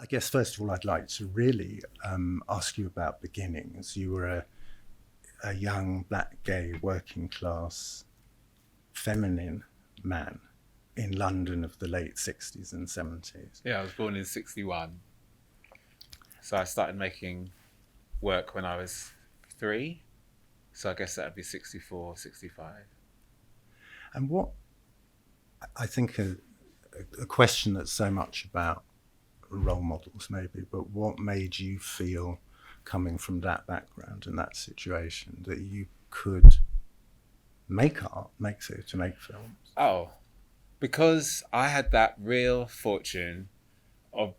I guess, first of all, I'd like to really ask you about beginnings. You were a young, black, gay, working class, feminine man in London of the late 60s and 70s. Yeah, I was born in 61. So I started making work when I was 3. So I guess that would be 64, 65. And what, I think a question that's so much about role models maybe, but what made you feel, coming from that background and that situation, that you could make art, make films? Oh, because I had that real fortune of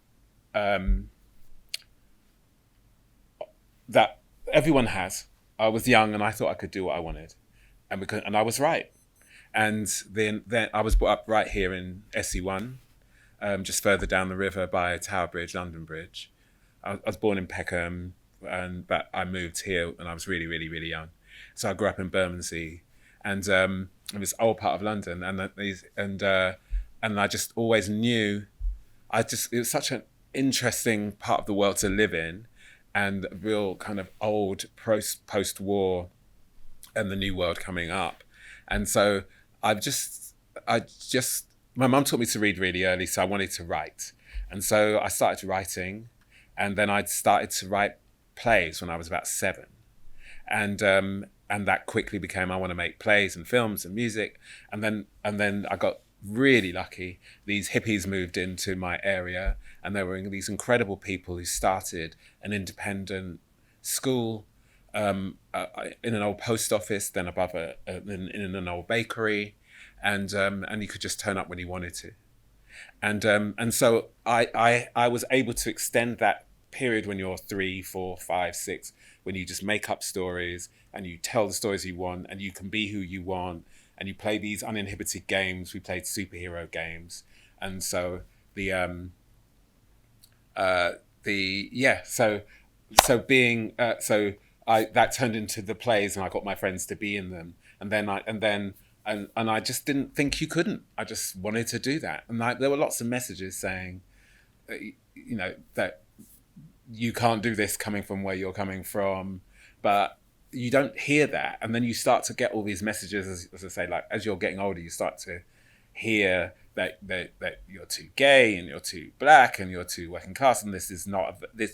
that everyone has. I was young and I thought I could do what I wanted, and I was right. And then I was brought up right here in SE1, just further down the river by Tower Bridge, London Bridge. I was born in Peckham, but I moved here when I was really, really, really young. So I grew up in Bermondsey, and it was old part of London, and I just always knew, it was such an interesting part of the world to live in, and a real kind of old post-war, and the new world coming up, and so my mum taught me to read really early, so I wanted to write, and so I started writing, and then I started to write plays when I was about 7, and that quickly became, I want to make plays and films and music, and then I got really lucky. These hippies moved into my area, and there were these incredible people who started an independent school in an old post office, then above in an old bakery, and you could just turn up when you wanted to, and so I was able to extend that period when you're 3, 4, 5, 6, when you just make up stories and you tell the stories you want and you can be who you want and you play these uninhibited games. We played superhero games, and so that turned into the plays, and I got my friends to be in them, and I just didn't think you couldn't. I just wanted to do that, and there were lots of messages saying, that you can't do this coming from where you're coming from, but you don't hear that, and then you start to get all these messages, as I say, like as you're getting older, you start to hear that you're too gay and you're too black and you're too working class, and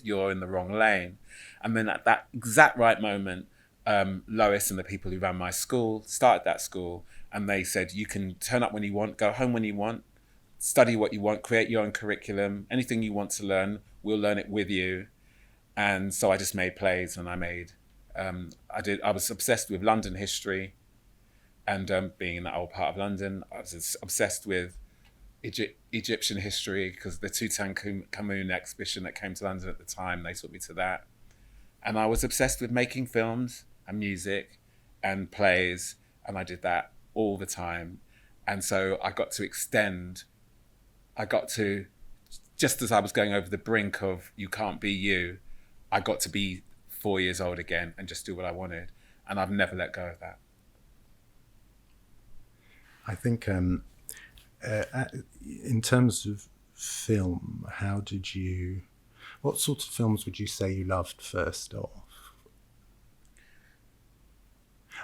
you're in the wrong lane. And then at that exact right moment, Lois and the people who ran my school started that school, and they said, you can turn up when you want, go home when you want, study what you want, create your own curriculum, anything you want to learn, we'll learn it with you. And so I just made plays, and I was obsessed with London history, and being in that old part of London, I was obsessed with Egyptian history, because the Tutankhamun exhibition that came to London at the time, they took me to that. And I was obsessed with making films and music and plays, and I did that all the time. And so I got to, just as I was going over the brink of you can't be you, I got to be 4 years old again and just do what I wanted. And I've never let go of that. I think in terms of film, what sort of films would you say you loved first off?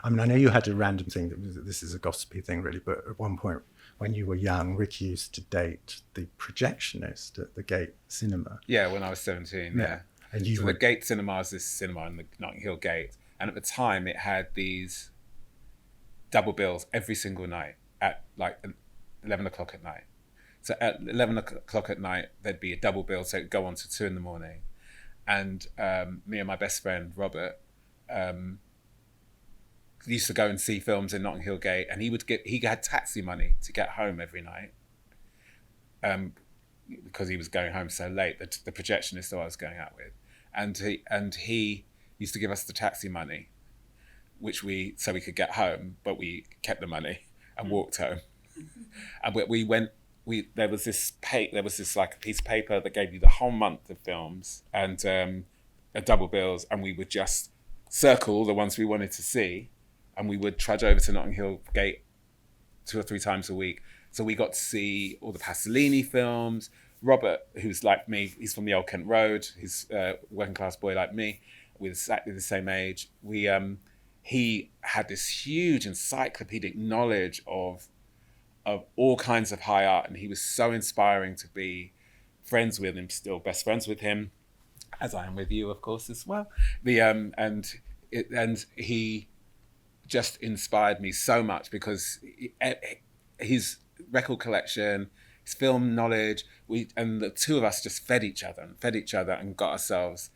I mean, I know you had a random thing, this is a gossipy thing really, but at one point when you were young, Rikki used to date the projectionist at the Gate Cinema. Yeah, when I was 17, yeah. And the Gate Cinema is this cinema in the Notting Hill Gate, and at the time it had these double bills every single night at like 11 o'clock at night. So at 11 o'clock at night, there'd be a double bill, so it'd go on to 2 a.m. And me and my best friend, Robert, used to go and see films in Notting Hill Gate, and he had taxi money to get home every night, because he was going home so late, the projectionist that I was going out with. And he used to give us the taxi money, so we could get home, but we kept the money and walked home. And there was this like a piece of paper that gave you the whole month of films and a double bills, and we would just circle the ones we wanted to see, and we would trudge over to Notting Hill Gate 2 or 3 times a week. So we got to see all the Pasolini films, Robert, who's like me, he's from the Old Kent Road. He's a working class boy like me, with exactly the same age. He had this huge encyclopedic knowledge of all kinds of high art, and he was so inspiring to be friends with him, still best friends with him, as I am with you, of course, as well. And he just inspired me so much because his record collection, his film knowledge, and the two of us just fed each other and got ourselves.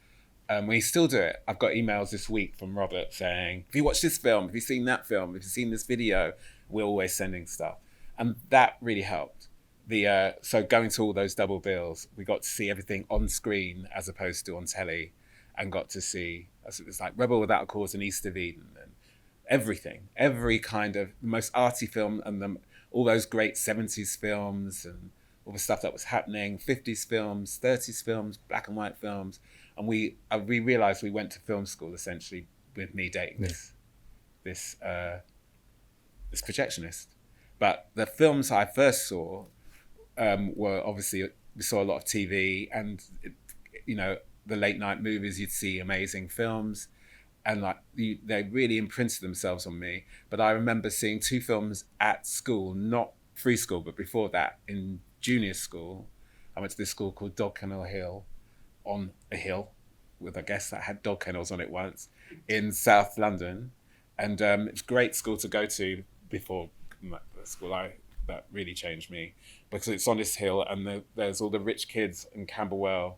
We still do it. I've got emails this week from Robert saying, have you watched this film? Have you seen that film? Have you seen this video? We're always sending stuff. And that really helped. So going to all those double bills, we got to see everything on screen as opposed to on telly, and got to see, it's like Rebel Without a Cause and East of Eden, and everything, every kind of the most arty film, and all those great 70s films and all the stuff that was happening, 50s films, 30s films, black and white films. And we realized we went to film school essentially with me dating this projectionist. But the films I first saw were obviously, we saw a lot of TV, and the late night movies, you'd see amazing films, and they really imprinted themselves on me. But I remember seeing 2 films at school, not free school, but before that, in junior school. I went to this school called Dog Kennel Hill, on a hill with, I guess, that had dog kennels on it once, in South London. And it's a great school to go to before the school that really changed me, because it's on this hill, and there's all the rich kids in Camberwell,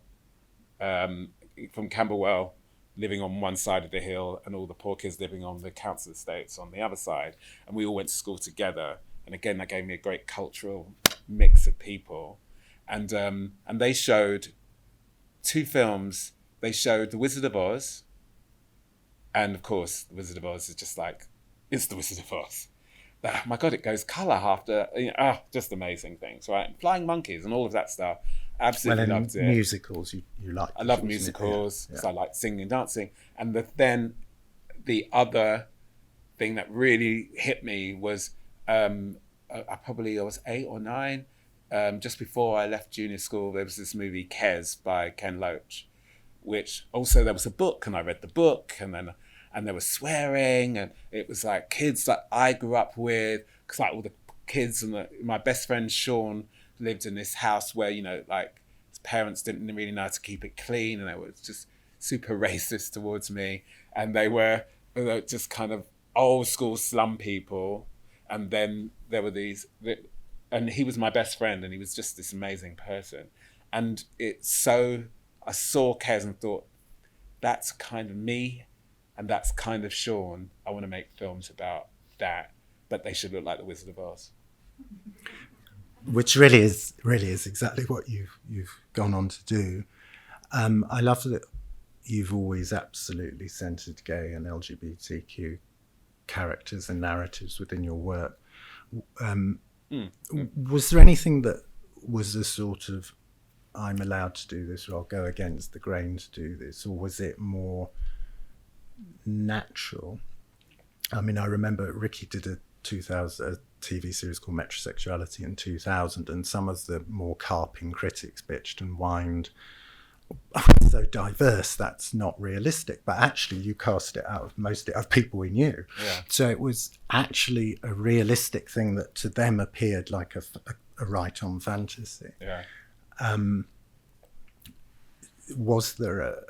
from Camberwell, living on one side of the hill, and all the poor kids living on the council estates on the other side. And we all went to school together. And again, that gave me a great cultural mix of people. And they showed 2 films. They showed The Wizard of Oz. And of course, The Wizard of Oz is just like, it's The Wizard of Oz. Oh my God, it goes colour after, just amazing things, right? And Flying Monkeys and all of that stuff. Absolutely loved it. Musicals, you like. I love musicals, because I like singing and dancing. And then the other thing that really hit me was, I was 8 or 9. Just before I left junior school, there was this movie Kes by Ken Loach, which also there was a book, and I read the book, and there was swearing, and it was like kids that I grew up with, because like all the kids and my best friend Sean lived in this house where, like his parents didn't really know how to keep it clean, and they were just super racist towards me, and they were just kind of old school slum people. And then there were and he was my best friend, and he was just this amazing person. And I saw Kes and thought, that's kind of me, and that's kind of Sean. I want to make films about that, but they should look like The Wizard of Oz. Which really is exactly what you've gone on to do. I love that you've always absolutely centered gay and LGBTQ characters and narratives within your work. Was there anything that was a sort of, I'm allowed to do this, or I'll go against the grain to do this, or was it more natural? I mean, I remember Rikki did a TV series called Metrosexuality in 2000, and some of the more carping critics bitched and whined, so diverse, that's not realistic. But actually, you cast it out of people we knew. Yeah. So it was actually a realistic thing that to them appeared like a right-on fantasy. Yeah. Was there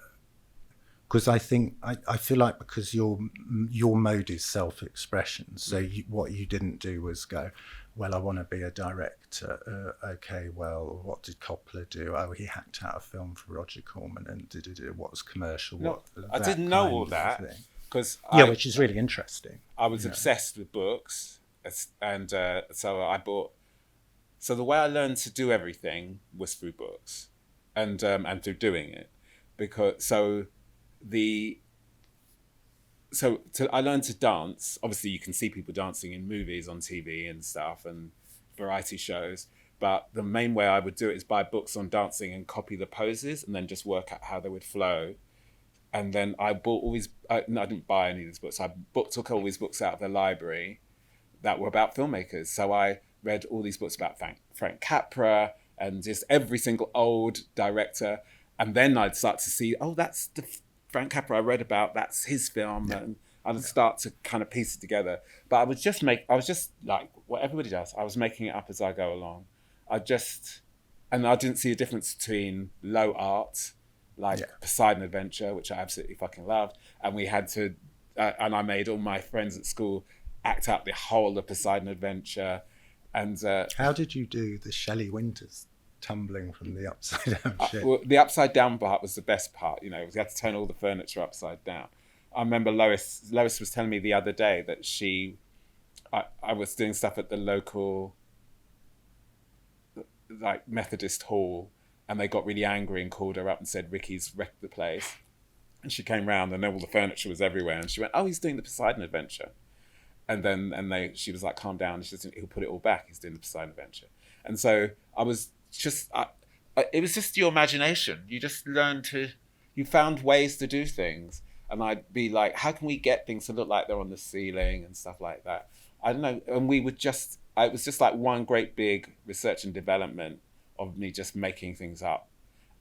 because I think I feel like, because your mode is self-expression, so what you didn't do was go, well, I want to be a director. Okay, well, what did Coppola do? Oh, he hacked out a film for Roger Corman and what was commercial. No, I didn't know all that, because which is really interesting. I was obsessed with books, and so I bought. So the way I learned to do everything was through books, and through doing it, I learned to dance. Obviously, you can see people dancing in movies on TV and stuff and variety shows. But the main way I would do it is buy books on dancing and copy the poses, and then just work out how they would flow. And then I bought all these. I didn't buy any of these books. I took all these books out of the library that were about filmmakers. So I read all these books about Frank Capra and just every single old director. And then I'd start to see, oh, that's the Frank Capra I read about, that's his film. And I'd start to kind of piece it together. But I was just like what everybody does. I was making it up as I go along. And I didn't see a difference between low art, like Poseidon Adventure, which I absolutely fucking loved. And we had to, and I made all my friends at school act out the whole of Poseidon Adventure. And how did you do the Shelley Winters tumbling from the upside down ship? Well, the upside down part was the best part. You know, we had to turn all the furniture upside down. I remember Lois was telling me the other day that I was doing stuff at the local like Methodist hall, and they got really angry and called her up and said Ricky's wrecked the place. And she came round and all the furniture was everywhere, and she went, oh, he's doing the Poseidon Adventure. And then she was like, calm down. She said, he'll put it all back. He's doing the Poseidon Adventure. And so I was just, it was just your imagination. You just you found ways to do things. And I'd be like, how can we get things to look like they're on the ceiling and stuff like that? I don't know. And it was just like one great big research and development of me just making things up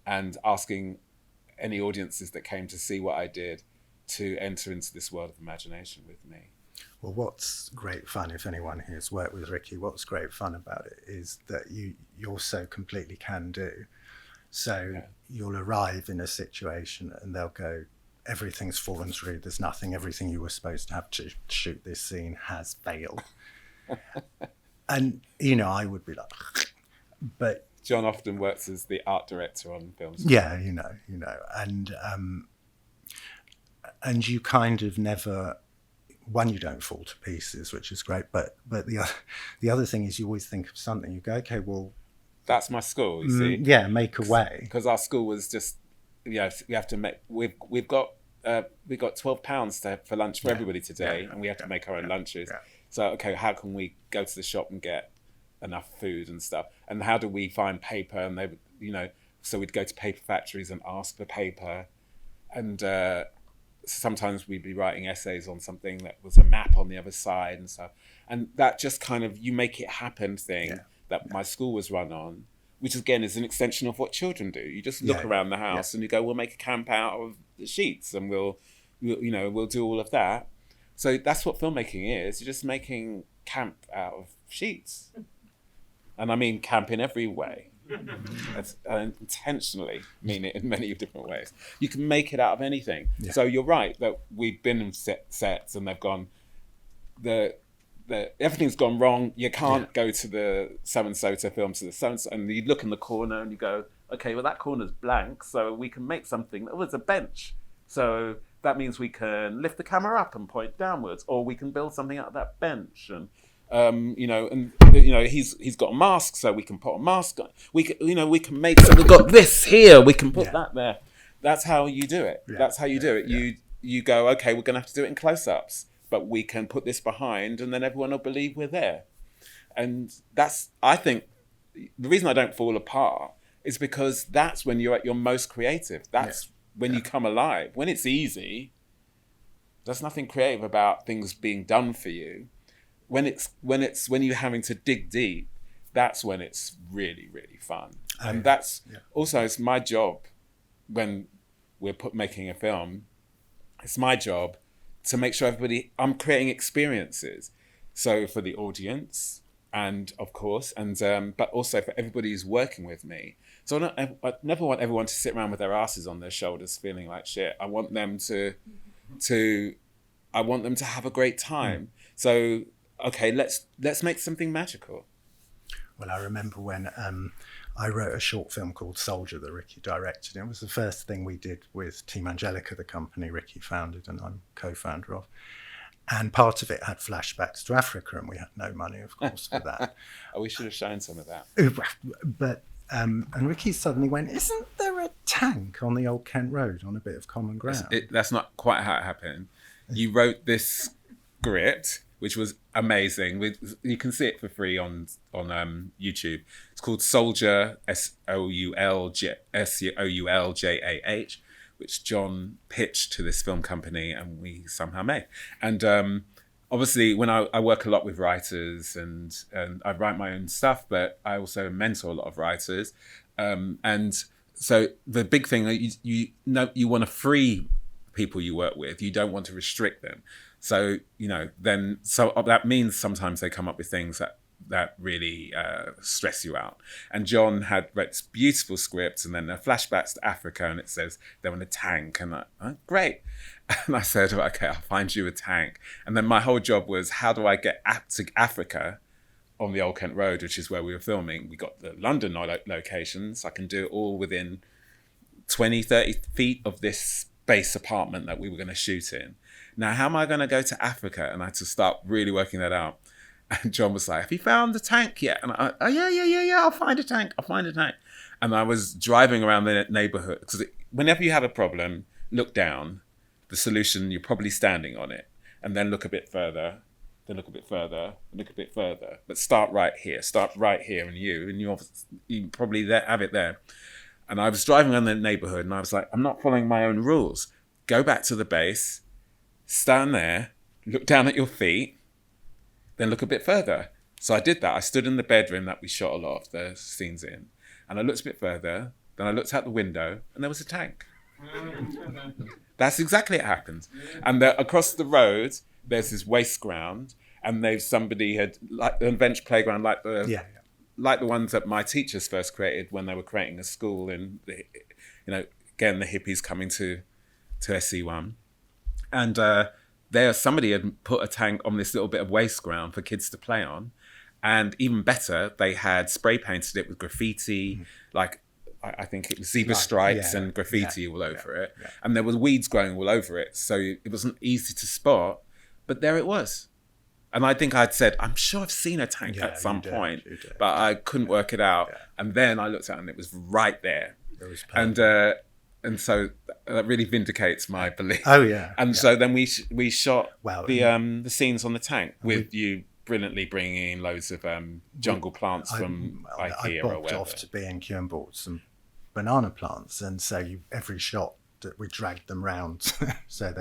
and asking any audiences that came to see what I did to enter into this world of imagination with me. Well, what's great fun, if anyone who's worked with Rikki, what's great fun about it is that you're so completely can do. So you'll arrive in a situation and they'll go, everything's fallen through, there's nothing, everything you were supposed to have to shoot this scene has failed. And, you know, I would be like, but... John often works as the art director on films. Yeah, you know, and you kind of never... One, you don't fall to pieces, which is great, but the other thing is you always think of something. You go, okay, well... That's my school, you see? Yeah, make a way. Because our school was just, we have to make... We've got £12 for lunch for everybody today, and we have to make our own lunches. Yeah. So, okay, how can we go to the shop and get enough food and stuff? And how do we find paper? And they would, you know, so we'd go to paper factories and ask for paper. And sometimes we'd be writing essays on something that was a map on the other side and stuff. And that just kind of, you make it happen thing that my school was run on, which again is an extension of what children do. You just look around the house and you go, we'll make a camp out of the sheets and we'll do all of that. So that's what filmmaking is. You're just making camp out of sheets. And I mean camp in every way. I intentionally mean it in many different ways. You can make it out of anything. Yeah. So you're right that we've been in sets and they've gone, everything's gone wrong. You can't go to the so-and-so to film to the so-and-so. And you look in the corner and you go, okay, well that corner's blank. So we can make something. Oh, there's a bench. So that means we can lift the camera up and point downwards, or we can build something out of that bench. And he's got a mask, so we can put a mask on. We can make. So we've got this here. We can put that there. That's how you do it. Yeah. That's how you do it. Yeah. You go, okay, we're gonna have to do it in close-ups, but we can put this behind, and then everyone will believe we're there. And that's, I think, the reason I don't fall apart is because that's when you're at your most creative. That's when you come alive. When it's easy, there's nothing creative about things being done for you. When you're having to dig deep, that's when it's really, really fun. And that's also, it's my job when we're making a film. It's my job to make sure I'm creating experiences. So for the audience, and of course, but also for everybody who's working with me. So I never want everyone to sit around with their asses on their shoulders feeling like shit. I want them to have a great time. So, okay, let's make something magical. Well, I remember when I wrote a short film called Soldier that Rikki directed. It was the first thing we did with Team Angelica, the company Rikki founded and I'm co-founder of. And part of it had flashbacks to Africa, and we had no money, of course, for that. Oh, we should have shown some of that. But and Rikki suddenly went, isn't there a tank on the old Kent Road on a bit of common ground? That's not quite how it happened. You wrote this script, which was amazing. You can see it for free on YouTube. It's called Soldier, SOULJAH, which John pitched to this film company and we somehow made. And obviously when I work a lot with writers and I write my own stuff, but I also mentor a lot of writers. And so the big thing, you know, you want to free people you work with. You don't want to restrict them. So, you know, then, so that means sometimes they come up with things that really stress you out. And John had read this beautiful script, and then there are flashbacks to Africa, and it says they're in a tank, and great. And I said, okay, I'll find you a tank. And then my whole job was, how do I get to Africa on the Old Kent Road, which is where we were filming? We got the London locations. I can do it all within 20, 30 feet of this base apartment that we were going to shoot in. Now, how am I going to go to Africa? And I had to start really working that out. And John was like, have you found the tank yet? And I, oh, yeah, I'll find a tank. And I was driving around the neighborhood, because whenever you have a problem, look down. The solution, you're probably standing on it. And then look a bit further, then look a bit further, look a bit further. But start right here, and you probably have it there. And I was driving around the neighborhood, and I was like, I'm not following my own rules. Go back to the base, stand there, look down at your feet, then look a bit further. So I did that. I stood in the bedroom that we shot a lot of the scenes in, and I looked a bit further, then I looked out the window, and there was a tank. That's exactly what happened. And across the road, there's this waste ground, and somebody had, like an adventure playground, like the ones that my teachers first created when they were creating a school, and again, the hippies coming to SC1. And somebody had put a tank on this little bit of waste ground for kids to play on. And even better, they had spray painted it with graffiti, like I think it was zebra stripes and graffiti all over it. Yeah. And there was weeds growing all over it. So it wasn't easy to spot, but there it was. And I think I'd said, I'm sure I've seen a tank at some point, but I couldn't work it out. Yeah. And then I looked at it and it was right there. It was perfect. And so that really vindicates my belief. Oh yeah. And so then we shot the scenes on the tank with you brilliantly bringing in loads of jungle plants from IKEA or whatever. I off to B&Q and bought some banana plants, and so every shot that we dragged them round so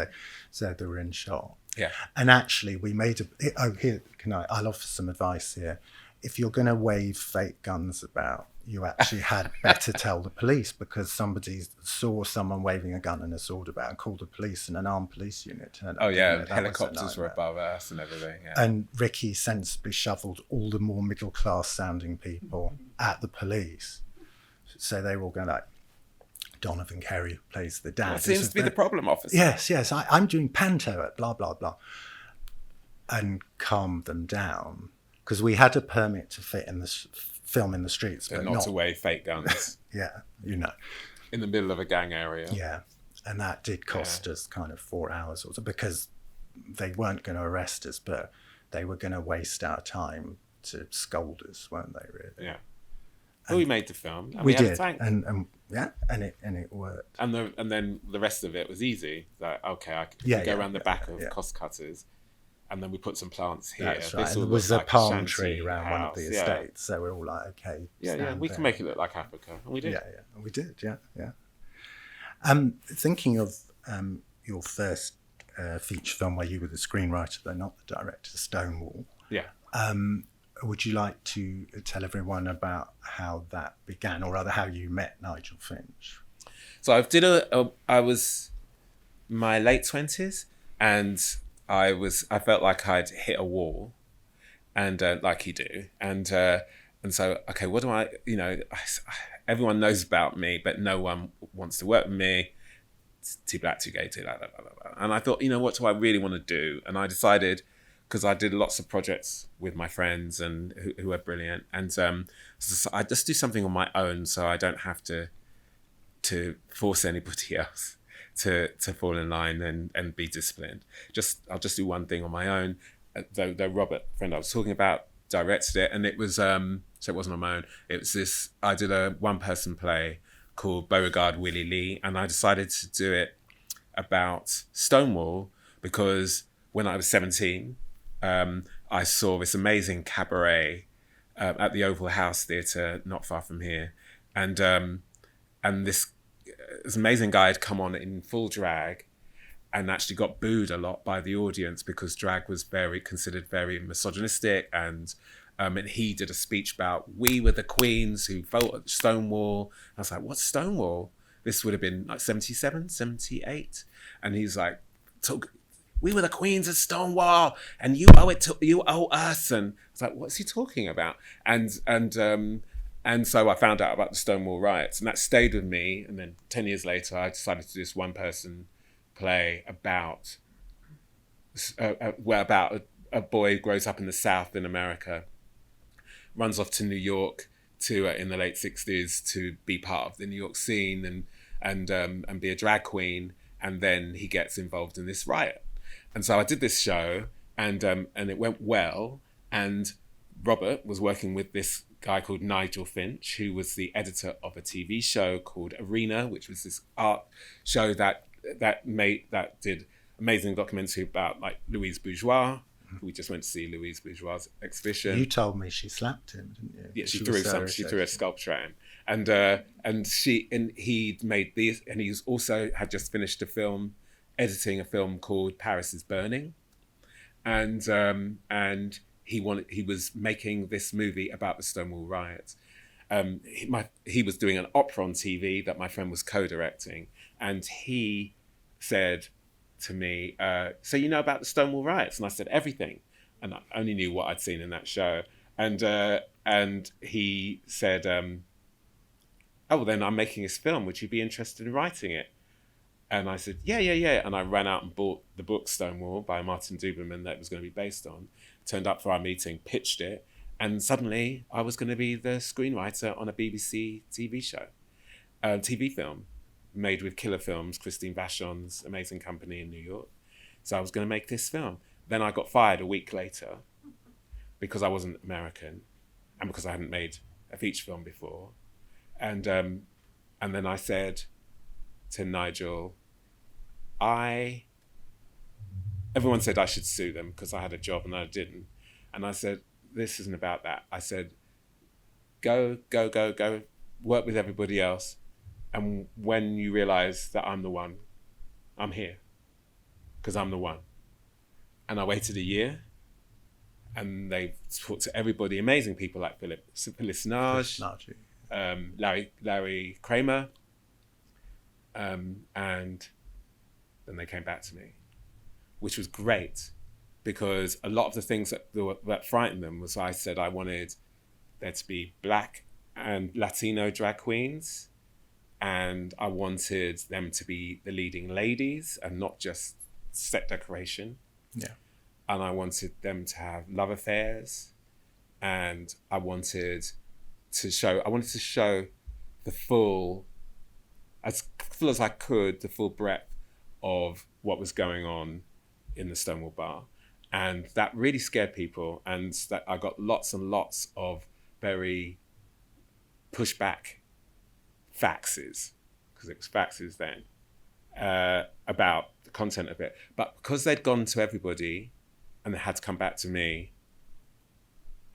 they were in shot. Yeah. And actually we made I'll offer some advice here. If you're going to wave fake guns about, you actually had better tell the police, because somebody saw someone waving a gun and a sword about and called the police, and an armed police unit turned up. Oh yeah, helicopters were above us and everything. Yeah. And Rikki sensibly shoveled all the more middle class sounding people at the police. So they were all going like, Donovan Kerry plays the dad. That seems to be the problem officer. Yes, I'm doing panto at blah, blah, blah. And calmed them down, because we had a permit to film in the streets. But not to wave fake guns. Yeah, in the middle of a gang area. Yeah, and that did cost us kind of 4 hours or so, because they weren't going to arrest us, but they were going to waste our time to scold us, weren't they, really? Yeah. Well, we made the film. And we had did, a tank. and it worked. And then the rest of it was easy. Like, okay, I could go around the back of cost cutters, and then we put some plants here. That's right. And there was a palm tree around one of the estates, so we're all like, okay, we can make it look like Africa, and we did. Yeah, we did. Yeah. Thinking of your first feature film where you were the screenwriter, though not the director, Stonewall. Yeah. Would you like to tell everyone about how that began, or rather how you met Nigel Finch? So I was my late 20s, and I felt like I'd hit a wall, and like you do, and so okay, what do I? Everyone knows about me, but no one wants to work with me. It's too black, too gay, too blah, blah, blah, blah. And I thought, what do I really want to do? And I decided, because I did lots of projects with my friends and who are brilliant, and so I just do something on my own, so I don't have to force anybody else to fall in line and be disciplined. I'll just do one thing on my own. Though Robert, friend I was talking about, directed it, and it was so it wasn't on my own. It was this. I did a one-person play called Beauregard Willie Lee, and I decided to do it about Stonewall because when I was 17. I saw this amazing cabaret at the Oval House Theatre, not far from here, and this amazing guy had come on in full drag, and actually got booed a lot by the audience because drag was considered very misogynistic, and he did a speech about we were the queens who fought at Stonewall. I was like, what's Stonewall? This would have been like 77, 78. And he's like, we were the queens of Stonewall, and you owe us. And I was like, what's he talking about? And so I found out about the Stonewall riots, and that stayed with me. And then 10 years later, I decided to do this one-person play about a boy who grows up in the South in America, runs off to New York in the late 60s to be part of the New York scene and be a drag queen, and then he gets involved in this riot. And so I did this show, and it went well. And Robert was working with this guy called Nigel Finch, who was the editor of a TV show called Arena, which was this art show that did amazing documentary about like Louise Bourgeois. We just went to see Louise Bourgeois' exhibition. You told me she slapped him, didn't you? Yeah, she threw a sculpture at him, and he made these, and he's also had just finished editing a film called Paris is Burning, and he was making this movie about the Stonewall riots. He was doing an opera on TV that my friend was co-directing, and he said to me, so you know about the Stonewall riots? And I said, everything. And I only knew what I'd seen in that show. And he said, oh, well, then I'm making this film. Would you be interested in writing it? And I said, yeah. And I ran out and bought the book Stonewall by Martin Duberman that it was going to be based on. Turned up for our meeting, pitched it. And suddenly I was going to be the screenwriter on a BBC TV show, TV film, made with Killer Films, Christine Vachon's amazing company in New York. So I was going to make this film. Then I got fired a week later because I wasn't American and because I hadn't made a feature film before. And then I said to Nigel, everyone said I should sue them because I had a job and I didn't. And I said, this isn't about that. I said, go, work with everybody else. And when you realize that I'm the one, I'm here because I'm the one. And I waited a year, and they talked to everybody, amazing people like Phyllis Nage, Larry Kramer, and then they came back to me, which was great because a lot of the things that frightened them was I said I wanted there to be Black and Latino drag queens, and I wanted them to be the leading ladies and not just set decoration. Yeah. And I wanted them to have love affairs, and I wanted to show the full, as full as I could, the full breadth of what was going on in the Stonewall Bar. And that really scared people, and that I got lots and lots of very pushback faxes, because it was faxes then, about the content of it. But because they'd gone to everybody and they had to come back to me,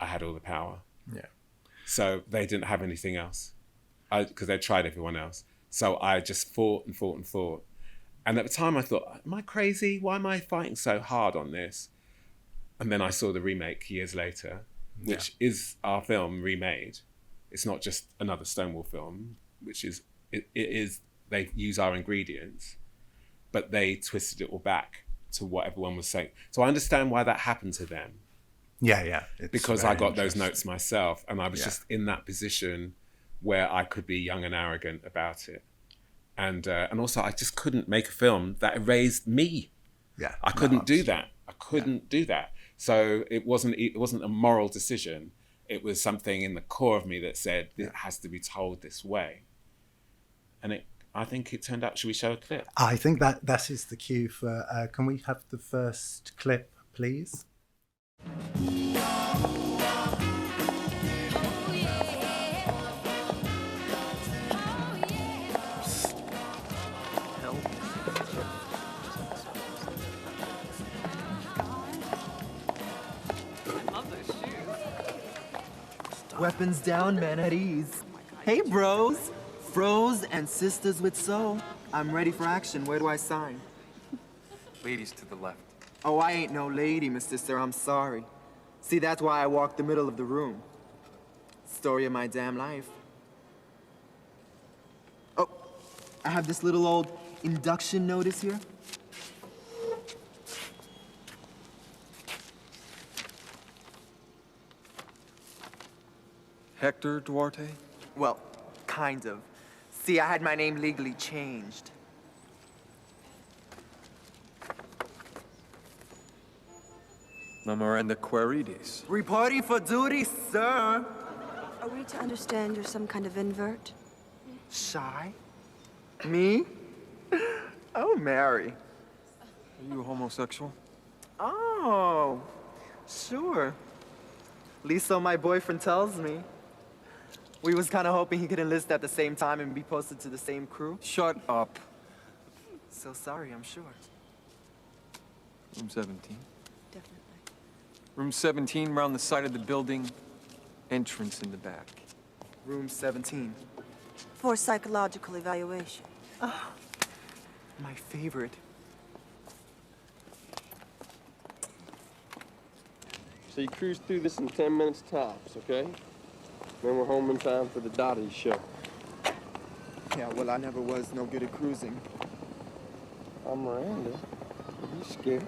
I had all the power. Yeah. So they didn't have anything else, because they tried everyone else. So I just fought and fought and fought. And at the time I thought, am I crazy? Why am I fighting so hard on this? And then I saw the remake years later, which is our film remade. It's not just another Stonewall film, which is, it is, they use our ingredients, but they twisted it all back to what everyone was saying. So I understand why that happened to them. Yeah. Because I got those notes myself, and I was just in that position where I could be young and arrogant about it. And also I just couldn't make a film that erased me. Yeah. I couldn't do that. I couldn't do that. So it wasn't a moral decision. It was something in the core of me that said, it has to be told this way. And I think it turned out, should we show a clip? I think that is the cue for, can we have the first clip, please? Weapons down, men at ease. Hey, bros. Fros and sisters with soul. I'm ready for action. Where do I sign? Ladies to the left. Oh, I ain't no lady, Mr. Sir, I'm sorry. See, that's why I walked the middle of the room. Story of my damn life. Oh, I have this little old induction notice here. Hector Duarte? Well, kind of. See, I had my name legally changed. La Miranda Querides. Reporting for duty, sir. Are we to understand you're some kind of invert? Shy? Me? Oh, Mary. Are you homosexual? Oh, sure. At least so my boyfriend tells me. We was kind of hoping he could enlist at the same time and be posted to the same crew. Shut up. So sorry, I'm sure. Room 17. Definitely. Room 17, round the side of the building. Entrance in the back. Room 17. For psychological evaluation. My favorite. So you cruise through this in 10 minutes tops, okay? Then we're home in time for the Dottie show. Yeah, well, I never was no good at cruising. I'm Miranda. Are you scared?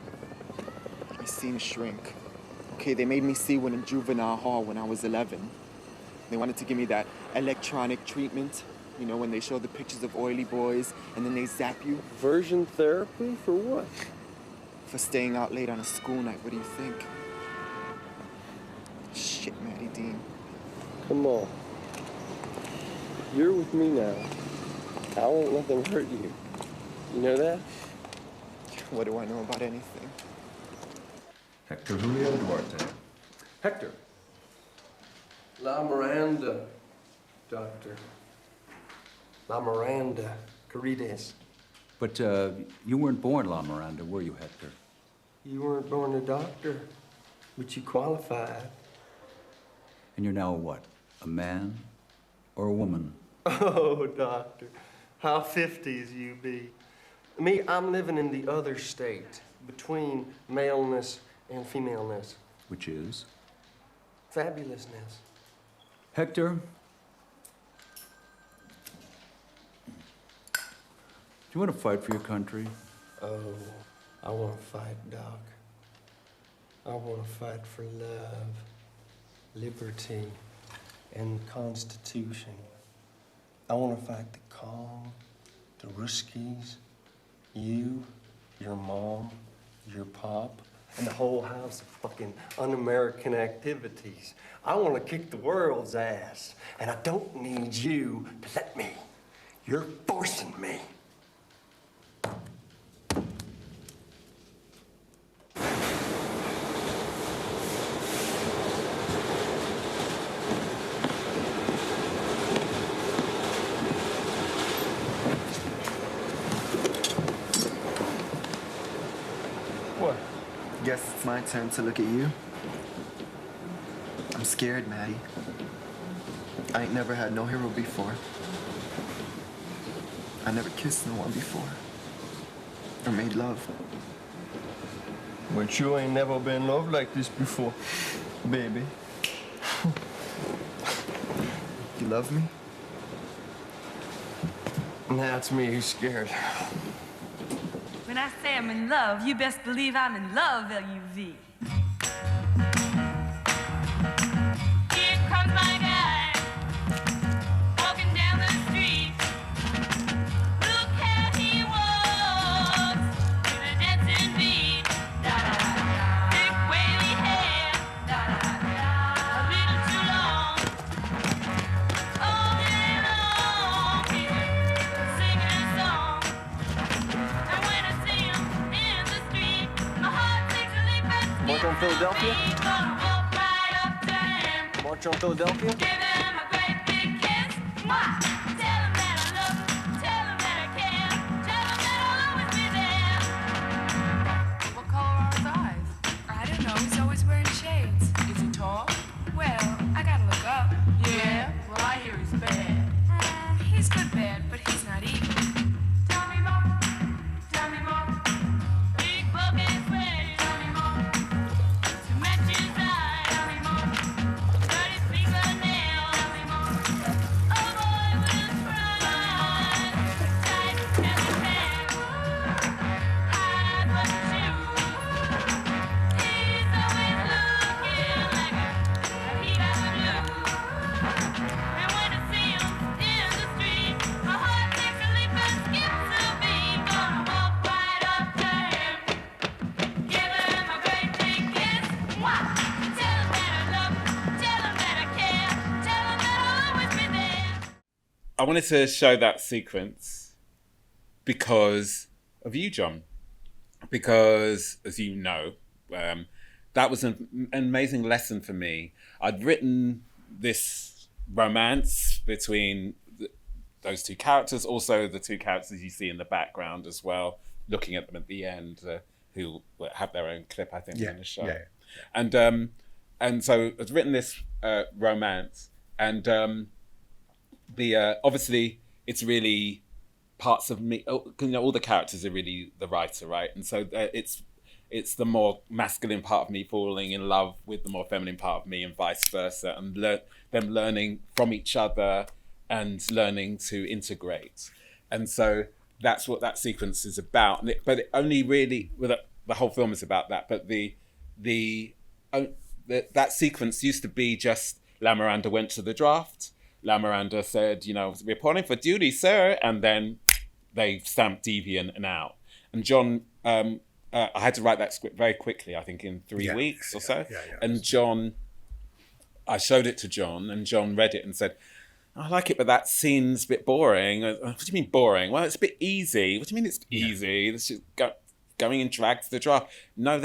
I seen shrink. Okay, they made me see one in juvenile hall when I was 11. They wanted to give me that electronic treatment. You know, when they show the pictures of oily boys and then they zap you. Version therapy for what? For staying out late on a school night. What do you think? Shit, Maddie Dean. Come on. You're with me now. I won't let them hurt you. You know that? What do I know about anything? Hector Julio Duarte. Hector. La Miranda, doctor. La Miranda Querides. But you weren't born La Miranda, were you, Hector? You weren't born a doctor, but you qualified. And you're now what? A man or a woman? Oh, doctor, how 50s you be. Me, I'm living in the other state, between maleness and femaleness. Which is? Fabulousness. Hector, do you want to fight for your country? Oh, I want to fight, Doc. I want to fight for love, liberty, and the Constitution. I want to fight the Kong, the Ruskies, you, your mom, your pop, and the whole house of fucking un-American activities. I want to kick the world's ass, and I don't need you to let me. You're forcing me. What? Guess it's my turn to look at you. I'm scared, Maddie. I ain't never had no hero before. I never kissed no one before. Or made love. But you ain't never been loved like this before, baby. You love me? That's me who's scared. When I say I'm in love, you best believe I'm in love, L-U-V. Here comes my guy, walking down the street. Look how he walks, with a dancing beat. Da-da-da-da. Thick wavy hair, da-da-da-da. A little too long. All day long, he's singing a song. And when I see him in the street, my heart takes a leap and March on Philadelphia? gonna walk right up to him. March on Philadelphia? Give him a great big kiss. Mwah! Tell him that I love him. Tell him that I care. Tell him that I'll always be there. What color are his eyes? I don't know. He's always wearing shades. Is he tall? Well, I gotta look up. Yeah. Well, I hear he's bad. He's good bad, but he's not evil. Tell me more. Tell me more. Here I wanted to show that sequence because of you, John. Because, as you know, that was an amazing lesson for me. I'd written this romance between those two characters, also the two characters you see in the background as well, looking at them at the end, who have their own clip, I think, in the show. And so I'd written this romance, and obviously it's really parts of me. All the characters are really the writer, right? And so it's the more masculine part of me falling in love with the more feminine part of me, and vice versa, and them learning from each other and learning to integrate. And so that's what that sequence is about. But it only really, the whole film is about that. But that sequence used to be just La Miranda went to the draft. La Miranda said, reporting for duty, sir. And then they stamped deviant and out. And John, I had to write that script very quickly, I think in 3 weeks or so. And John, I showed it to John, and John read it and said, I like it, but that scene's a bit boring. What do you mean boring? Well, it's a bit easy. What do you mean it's easy? It's just going in drag to the draft. No,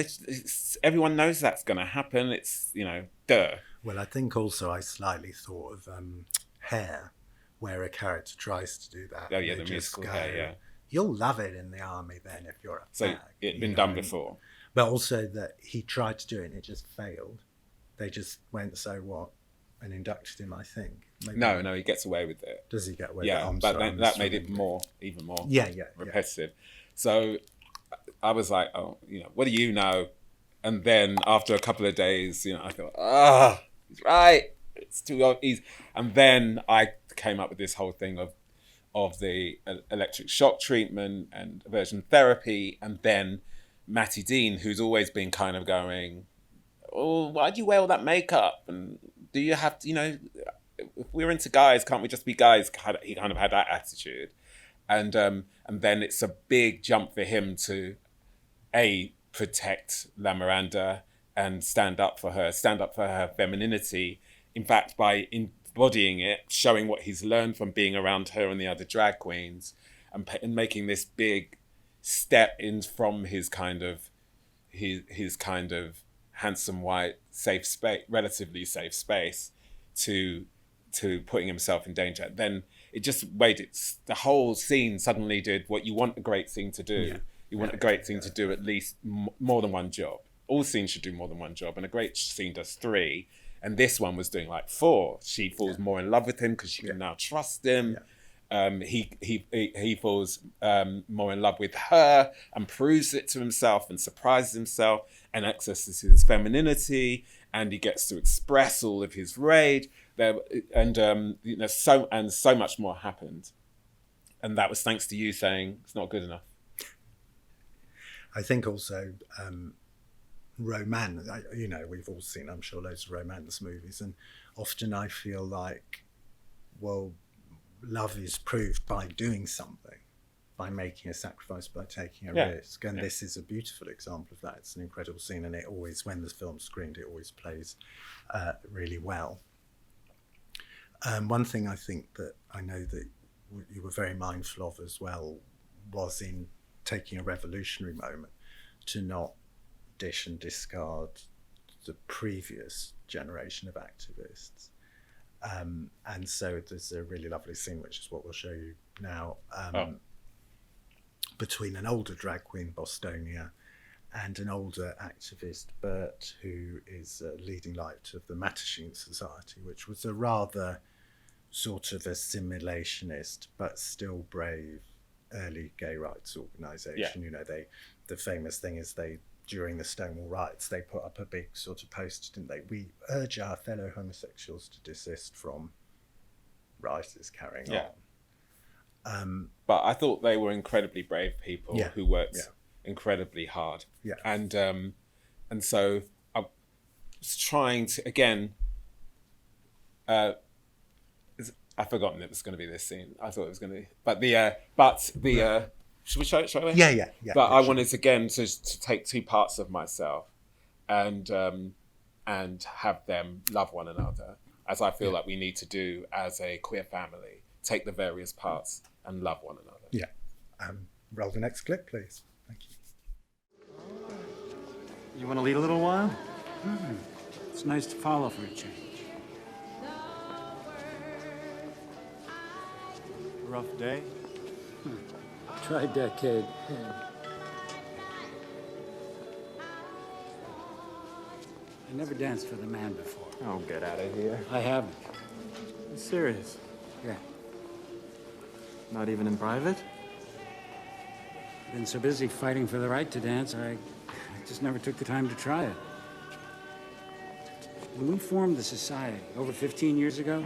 everyone knows that's going to happen. It's, duh. Well, I think also I slightly thought of Hair, where a character tries to do that. Oh, yeah, the musical Hair, yeah. You'll love it in the army then if you're a fag. So it'd been done before. But also that he tried to do it and it just failed. They just went, so what? And inducted him, I think. Maybe. No, he gets away with it. Does he get away with it? Yeah, but that made it even more repetitive. So I was like, what do you know? And then after a couple of days, I thought, he's right. It's too easy. And then I came up with this whole thing of the electric shock treatment and aversion therapy, and then Matty Dean, who's always been kind of going, oh, why do you wear all that makeup? And do you have to, if we're into guys, can't we just be guys? He kind of had that attitude. And then it's a big jump for him to, protect La Miranda and stand up for her femininity. In fact, by embodying it, showing what he's learned from being around her and the other drag queens, and making this big step in from his kind of handsome white relatively safe space to putting himself in danger. Then it just the whole scene suddenly did what you want a great scene to do. Yeah. You want a great scene to do at least more than one job. All scenes should do more than one job, and a great scene does 3. And this one was doing like 4. She falls more in love with him because she can now trust him. Yeah. He falls more in love with her and proves it to himself and surprises himself and accesses his femininity, and he gets to express all of his rage. So much more happened, and that was thanks to you saying it's not good enough. I think also romance. We've all seen, I'm sure, loads of romance movies, and often I feel like, well, love is proved by doing something, by making a sacrifice, by taking a risk. And this is a beautiful example of that. It's an incredible scene, and it always, when the film's screened, it always plays really well. One thing I think that I know that you were very mindful of as well was in taking a revolutionary moment to not dish and discard the previous generation of activists. And so there's a really lovely scene, which is what we'll show you now, between an older drag queen, Bostonia, and an older activist, Bert, who is a leading light of the Mattachine Society, which was a rather sort of assimilationist, but still brave, early gay rights organisation. The famous thing is during the Stonewall riots, they put up a big sort of poster, didn't they? We urge our fellow homosexuals to desist from rioters carrying on. But I thought they were incredibly brave people who worked incredibly hard. Yeah. And so I was trying to, again, I've forgotten it was going to be this scene. I thought it was going to be, should we show it? Yeah. But I wanted again to take 2 parts of myself and have them love one another, as I feel like we need to do as a queer family, take the various parts and love one another. Yeah. Roll the next clip, please. Thank you. You want to lead a little while? It's nice to follow for a change. Rough day? Tri-decade. I never danced with a man before. Oh, get out of here. I haven't. You serious? Yeah. Not even in private? Been so busy fighting for the right to dance, I just never took the time to try it. When we formed the society over 15 years ago,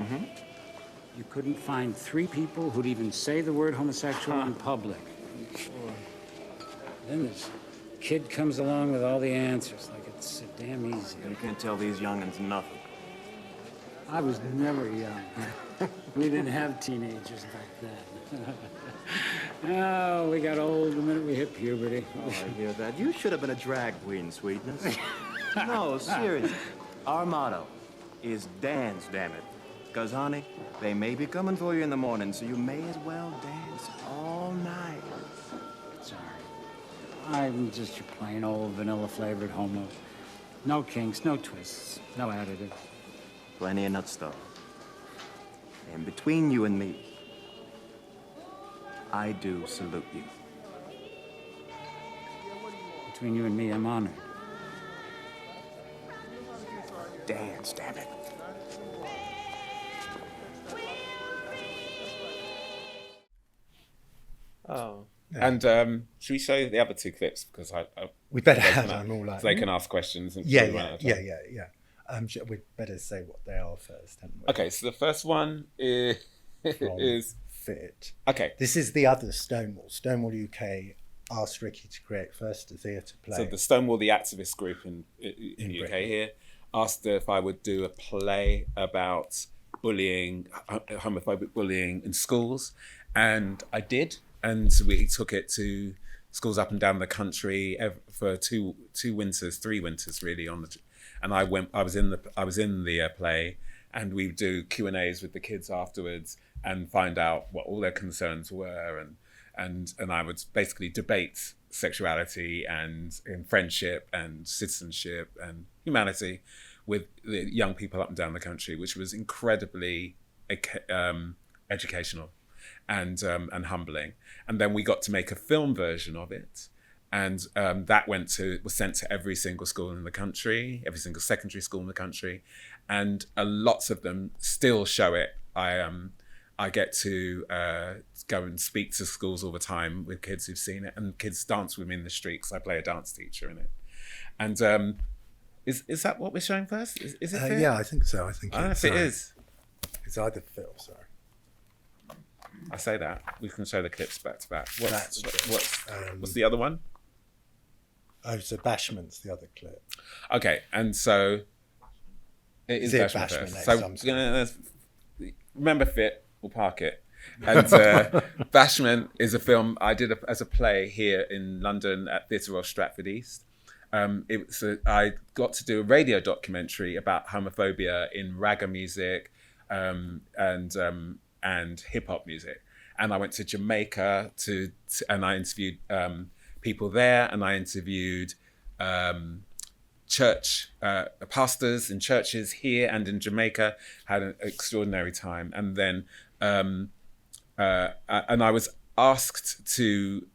you couldn't find 3 people who'd even say the word homosexual in public. Then this kid comes along with all the answers, like it's so damn easy. You can't tell these young'uns nothing. I was never young. We didn't have teenagers back then. Oh, we got old the minute we hit puberty. Oh, I hear that. You should have been a drag queen, Sweetness. No, seriously. Our motto is dance, damn it. Because, honey, they may be coming for you in the morning, so you may as well dance all night. Sorry. I'm just your plain old vanilla-flavored homo. No kinks, no twists, no additives. Plenty of nut stuff. And between you and me, I do salute you. Between you and me, I'm honored. Dance, damn it. Oh. And should we show the other 2 clips? Because we better have them all. So they can ask questions. And Yeah. We'd better say what they are first, hadn't we? Okay, so the first one is Fit. Okay. This is the other Stonewall. Stonewall UK asked Rikki to create first a theatre play. So the Stonewall, the activist group in the UK here, asked if I would do a play about bullying, homophobic bullying in schools, and I did. And we took it to schools up and down the country for 3 winters really and I was in the play, and we do Q&As with the kids afterwards and find out what all their concerns were, and I would basically debate sexuality and in friendship and citizenship and humanity with the young people up and down the country, which was incredibly educational and humbling. And then we got to make a film version of it, and that was sent to every single school in the country, every single secondary school in the country, and lots of them still show it. I get to go and speak to schools all the time with kids who've seen it, and kids dance with me in the street because I play a dance teacher in it. And is that what we're showing first? Is it Fit? Yeah, I think so. I don't know if it is. It's either Fit or sorry. I say that. We can show the clips back to back. What's the other one? Oh, so Bashment's the other clip. Okay, and so it is Bashment first. So remember Fit, we'll park it. And Bashment is a film I did as a play here in London at Theatre Royal Stratford East. I got to do a radio documentary about homophobia in ragga music and hip hop music. And I went to Jamaica and I interviewed people there, and I interviewed church pastors in churches here and in Jamaica. Had an extraordinary time. And then and I was asked to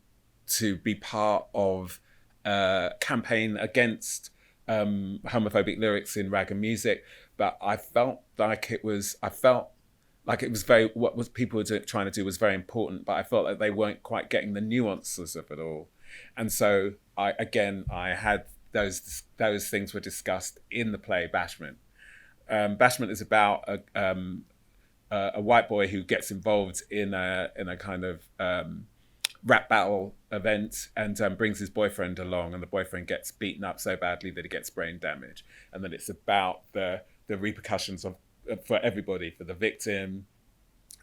be part of a campaign against homophobic lyrics in ragga music, but I felt like it was very, what people were trying to do was very important, but I felt like they weren't quite getting the nuances of it all. And so I had those things were discussed in the play Bashment. Bashment is about a white boy who gets involved in a kind of rap battle event and brings his boyfriend along, and the boyfriend gets beaten up so badly that he gets brain damage. And then it's about the repercussions for everybody, for the victim,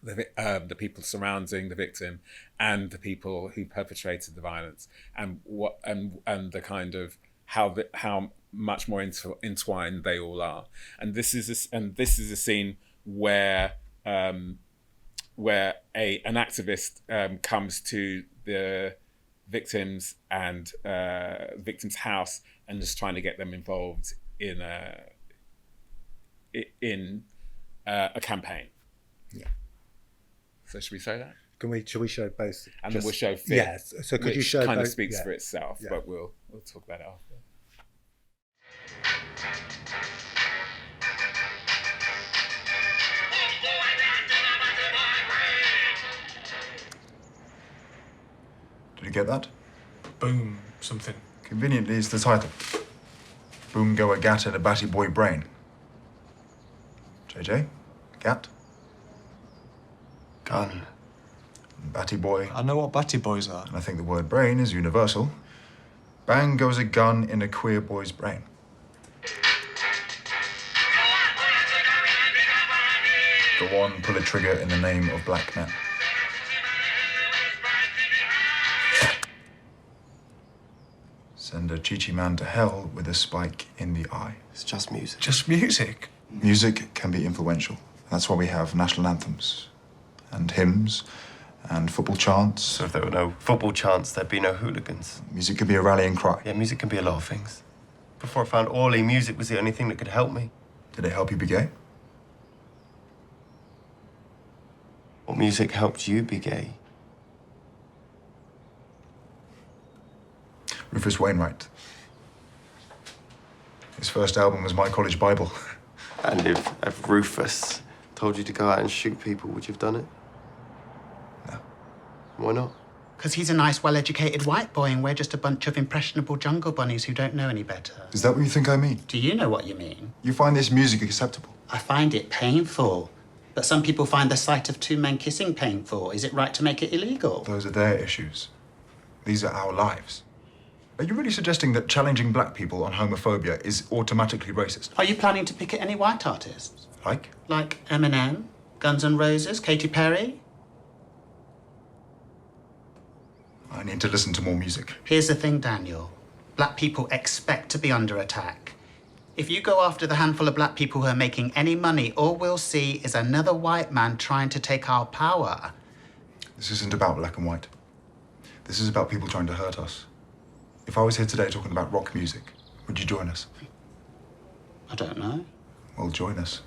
the people surrounding the victim, and the people who perpetrated the violence, and the kind of how much more entwined they all are. And this is a scene where where an activist comes to the victims and victim's house and just trying to get them involved in a campaign. Yeah. So should we say that? Shall we show both? And then we'll show Fit, yes. So could which you show kind of both? speaks for itself, Yeah. but we'll talk about it after. Did you get that? Boom, something. Conveniently, it's the title. Boom go a gat in a Batty Boy brain. JJ? Gat? Gun. Batty Boy. I know what Batty Boys are. And I think the word brain is universal. Bang goes a gun in a queer boy's brain. Go on, pull a trigger in the name of black men. Send a Chi-Chi man to hell with a spike in the eye. It's just music. Just music? Music can be influential. That's why we have national anthems and hymns and football chants. So if there were no football chants, there'd be no hooligans. Music could be a rallying cry. Yeah, music can be a lot of things. Before I found Orly, music was the only thing that could help me. Did it help you be gay? What music helped you be gay? Rufus Wainwright. His first album was My College Bible. And if Rufus told you to go out and shoot people, would you have done it? No. Why not? Because he's a nice, well-educated white boy and we're just a bunch of impressionable jungle bunnies who don't know any better. Is that what you think I mean? Do you know what you mean? You find this music acceptable? I find it painful. But some people find the sight of two men kissing painful. Is it right to make it illegal? Those are their issues. These are our lives. Are you really suggesting that challenging black people on homophobia is automatically racist? Are you planning to picket any white artists? Like? Like Eminem, Guns N' Roses, Katy Perry? I need to listen to more music. Here's the thing, Daniel. Black people expect to be under attack. If you go after the handful of black people who are making any money, all we'll see is another white man trying to take our power. This isn't about black and white. This is about people trying to hurt us. If I was here today talking about rock music, would you join us? I don't know. Well, join us.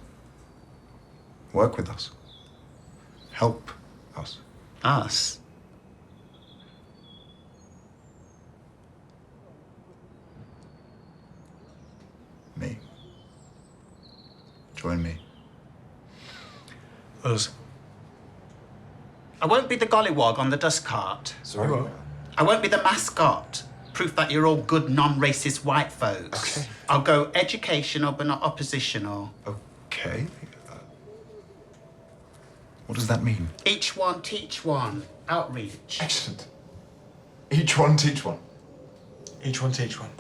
Work with us. Help us. Us? Me. Join me. Us. I won't be the gollywog on the dust cart. Sorry, what? I won't be the mascot. Proof that you're all good, non-racist white folks. Okay. I'll go educational but not oppositional. Okay. What does that mean? Each one, teach one. Outreach. Excellent. Each one, teach one. Each one teach one.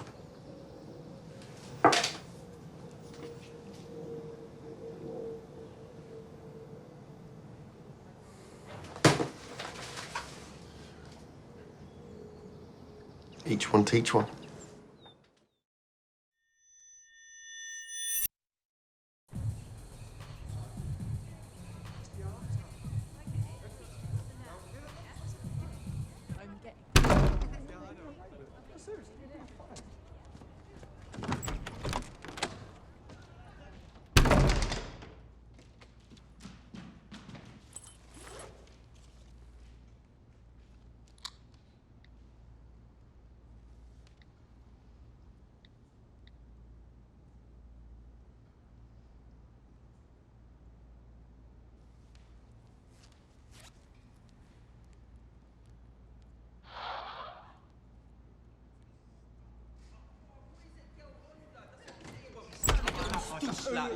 Each one teach one.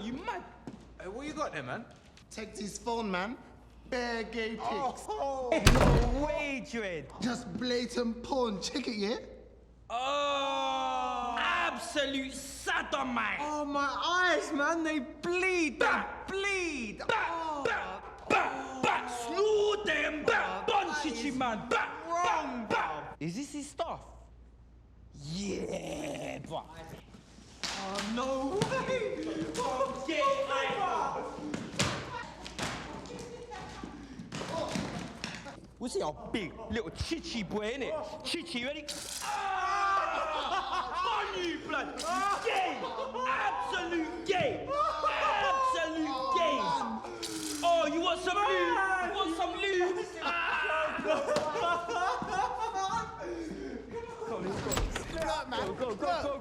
You mad? Hey, what you got there, man? Take his phone, man. Bare gay pics. Oh, no way, Dread. Just blatant porn. Check it, yeah? Oh, absolute sodomite. Oh, my eyes, man. They bleed. They bleed. Slew them back. Bunchichi, man. Wrong, Is this his stuff? Yeah, but. Oh, no way. Oh, yeah, We see our big little chichi boy, innit? Chichi, ready? On you, blood! Gay! Absolute gay! Absolute gay! Oh, you want some lube? You want some lube? Go.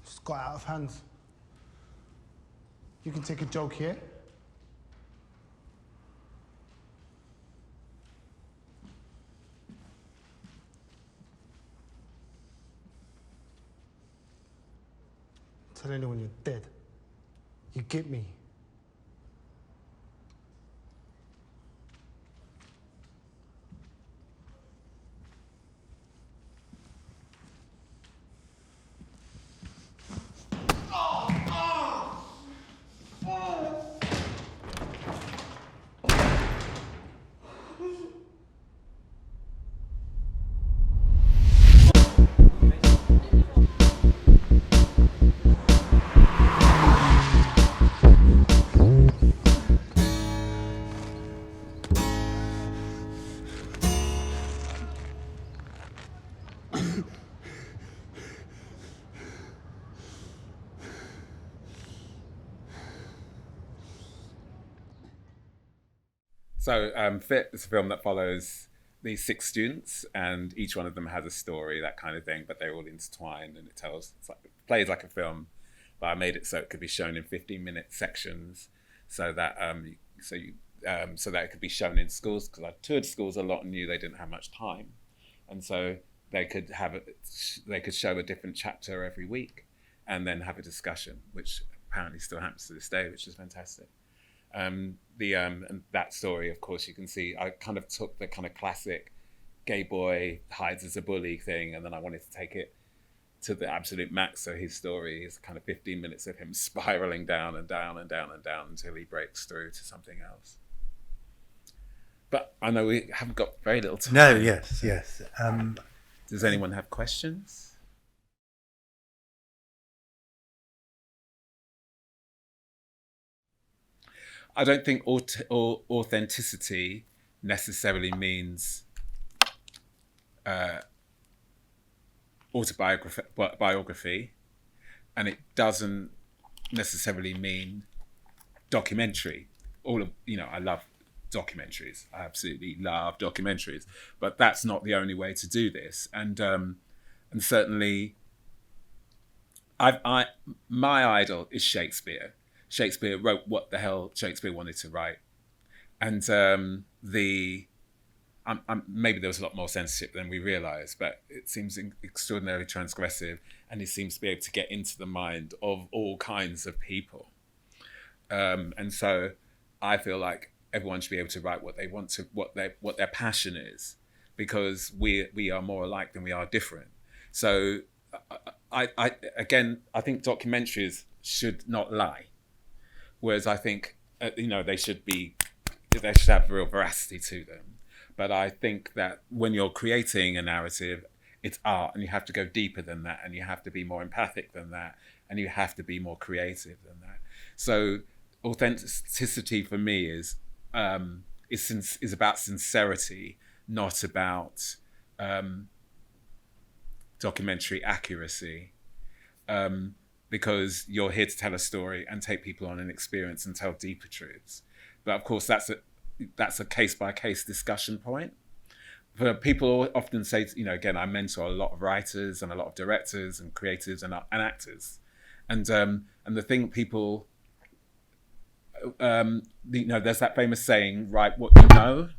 Just got out of hand. You can take a joke here. Tell anyone you're dead. You get me? So Fit is a film that follows these 6 students, and each one of them has a story, that kind of thing, but they're all intertwined, and it plays like a film, but I made it so it could be shown in 15-minute sections, so that so that it could be shown in schools, because I toured schools a lot and knew they didn't have much time, and so they could show a different chapter every week, and then have a discussion, which apparently still happens to this day, which is fantastic. And that story, of course, you can see I kind of took the kind of classic gay boy hides as a bully thing, and then I wanted to take it to the absolute max. So his story is kind of 15 minutes of him spiraling down and down and down and down until he breaks through to something else. But I know we haven't got very little time. No, yes. Does anyone have questions? I don't think authenticity necessarily means biography, and it doesn't necessarily mean documentary. I love documentaries. I absolutely love documentaries, but that's not the only way to do this. And certainly, my idol is Shakespeare. Shakespeare wrote what the hell Shakespeare wanted to write, and maybe there was a lot more censorship than we realised, but it seems extraordinarily transgressive, and he seems to be able to get into the mind of all kinds of people, and so I feel like everyone should be able to write what they want to, what their passion is, because we are more alike than we are different. So I think documentaries should not lie. Whereas I think, they should have real veracity to them. But I think that when you're creating a narrative, it's art, and you have to go deeper than that, and you have to be more empathic than that, and you have to be more creative than that. So authenticity for me is about sincerity, not about documentary accuracy. Because you're here to tell a story and take people on an experience and tell deeper truths. But of course, that's a case-by-case discussion point. But people often say, again, I mentor a lot of writers and a lot of directors and creatives and actors. And the thing people, there's that famous saying, write what you know.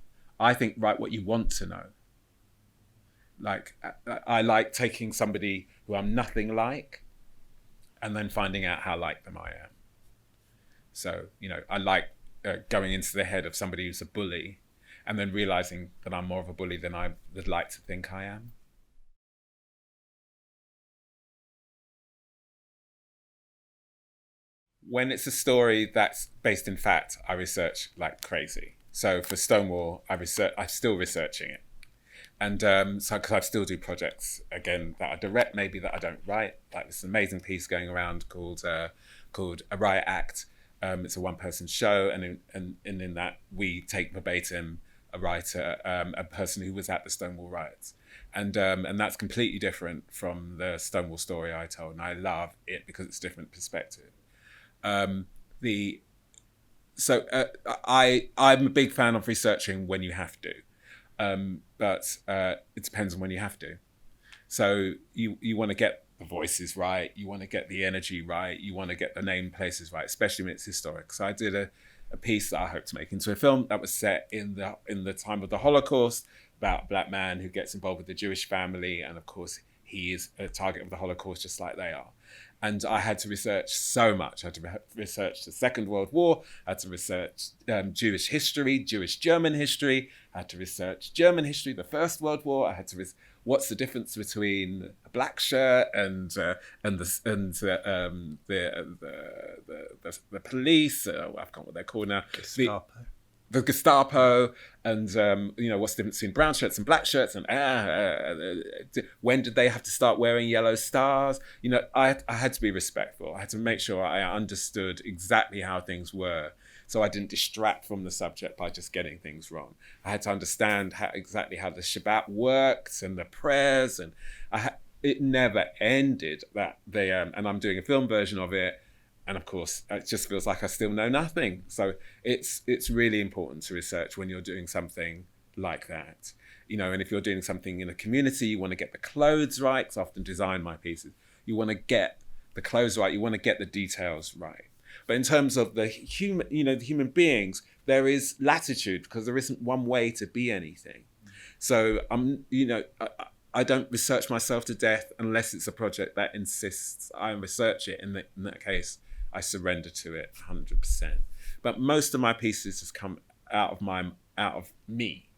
I think write what you want to know. Like, I like taking somebody who I'm nothing like and then finding out how like them I am. So, you know, I like going into the head of somebody who's a bully and then realizing that I'm more of a bully than I would like to think I am. When it's a story that's based in fact, I research like crazy. So for Stonewall, I'm still researching it. And so, because I still do projects, again, that I direct, maybe that I don't write, like this amazing piece going around called A Riot Act. It's a one-person show, and in that we take verbatim a writer, a person who was at the Stonewall riots. And that's completely different from the Stonewall story I told, and I love it because it's a different perspective. I'm a big fan of researching when you have to. But it depends on when you have to. So you want to get the voices right, you want to get the energy right, you want to get the name places right, especially when it's historic. So I did a piece that I hope to make into a film that was set in the time of the Holocaust, about a black man who gets involved with the Jewish family, and of course he is a target of the Holocaust just like they are. And I had to research so much. I had to research the Second World War. I had to research Jewish history, Jewish German history. I had to research German history, the First World War. I had to what's the difference between a black shirt and the police. I've forgotten what they're called now. The Gestapo, and what's the difference between brown shirts and black shirts, and when did they have to start wearing yellow stars? You know, I had to be respectful. I had to make sure I understood exactly how things were, so I didn't distract from the subject by just getting things wrong. I had to understand exactly how the Shabbat worked and the prayers, and it never ended. And I'm doing a film version of it. And of course, it just feels like I still know nothing. So it's really important to research when you're doing something like that. You know, and if you're doing something in a community, you want to get the clothes right. 'Cause I often design my pieces. You want to get the clothes right. You want to get the details right. But in terms of the human beings, there is latitude because there isn't one way to be anything. So I don't research myself to death unless it's a project that insists I research it. In that case, I surrender to it 100%. But most of my pieces has come out of me.